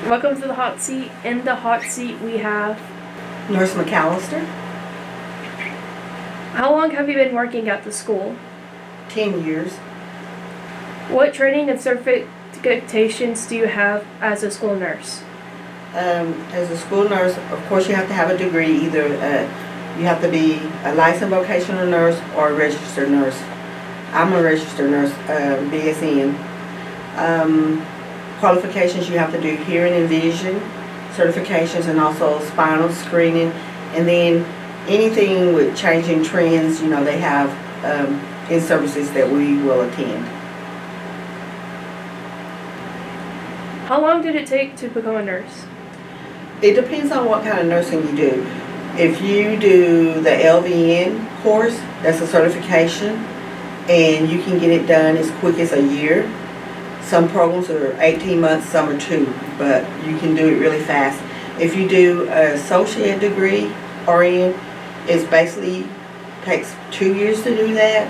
Welcome to the hot seat. In the hot seat, we have. Nurse McCalister. How long have you been working at the school? 10 years. What training and certifications do you have as a school nurse? As a school nurse, of course, you have to have a degree. Either you have to be a licensed vocational nurse or a registered nurse. I'm a registered nurse, BSN. Qualifications, you have to do hearing and vision certifications, and also spinal screening, and then anything with changing trends, they have in services that we will attend. How long did it take to become a nurse? It depends on what kind of nursing you do. If you do the LVN course, that's a certification, and you can get it done as quick as a year. Some programs are 18 months, some are 2, but you can do it really fast. If you do an associate degree, RN, it basically takes 2 years to do that.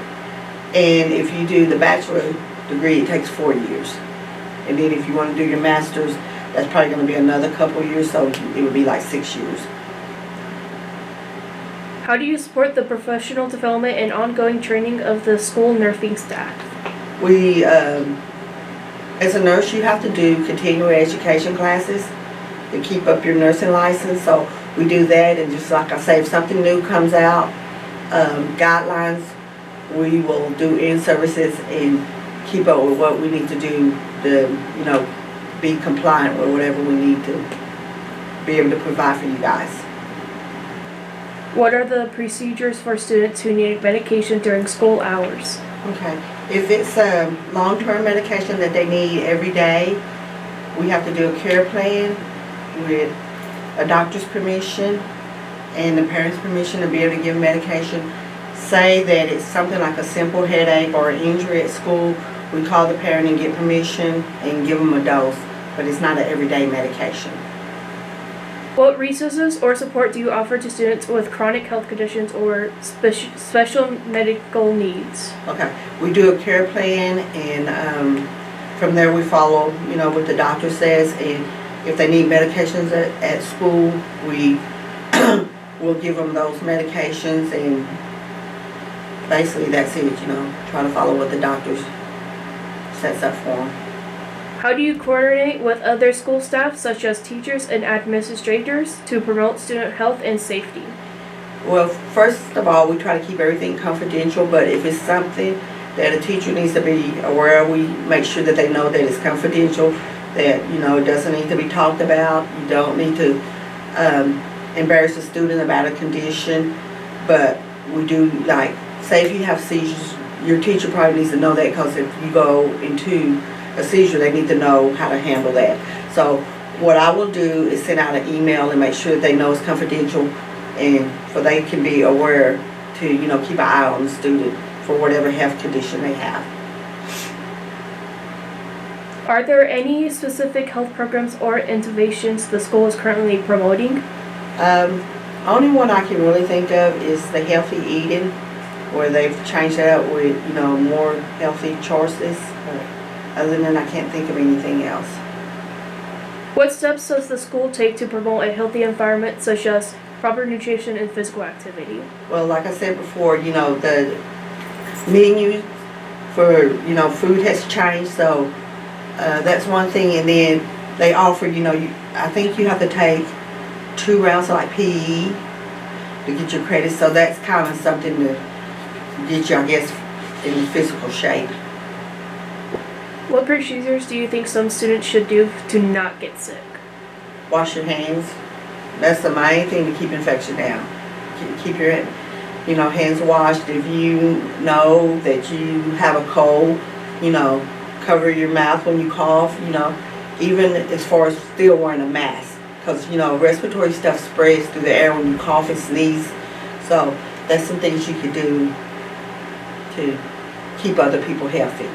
And if you do the bachelor degree, it takes 4 years. And then if you want to do your master's, that's probably going to be another couple years, so it would be like 6 years. How do you support the professional development and ongoing training of the school nursing staff? We, as a nurse, you have to do continuing education classes to keep up your nursing license. So we do that, and just like I say, if something new comes out, guidelines, we will do in-services and keep up with what we need to do to, be compliant with whatever we need to be able to provide for you guys. What are the procedures for students who need medication during school hours? Okay. If it's a long-term medication that they need every day, we have to do a care plan with a doctor's permission and the parent's permission to be able to give medication. Say that it's something like a simple headache or an injury at school, we call the parent and get permission and give them a dose, but it's not an everyday medication. What resources or support do you offer to students with chronic health conditions or special medical needs? Okay, we do a care plan, and from there we follow, what the doctor says, and if they need medications at school, we will give them those medications, and basically that's it, try to follow what the doctor sets up for them. How do you coordinate with other school staff, such as teachers and administrators, to promote student health and safety? Well, first of all, we try to keep everything confidential, but if it's something that a teacher needs to be aware of, we make sure that they know that it's confidential, that, it doesn't need to be talked about. You don't need to embarrass a student about a condition, but we do, like, say if you have seizures, your teacher probably needs to know that, because if you go into a seizure, they need to know how to handle that. So what I will do is send out an email and make sure that they know it's confidential, and for they can be aware to, keep an eye on the student for whatever health condition they have. Are there any specific health programs or innovations the school is currently promoting? Only one I can really think of is the healthy eating, where they've changed it up with, more healthy choices. Other than that, I can't think of anything else. What steps does the school take to promote a healthy environment, such as proper nutrition and physical activity? Well, like I said before, the menu for, food has changed, so that's one thing. And then they offer, I think you have to take 2 rounds of like PE to get your credit, so that's kind of something to get you, I guess, in physical shape. What procedures do you think some students should do to not get sick? Wash your hands. That's the main thing to keep infection down. Keep your hands washed. If you know that you have a cold, cover your mouth when you cough, even as far as still wearing a mask, because, respiratory stuff spreads through the air when you cough and sneeze. So that's some things you could do to keep other people healthy.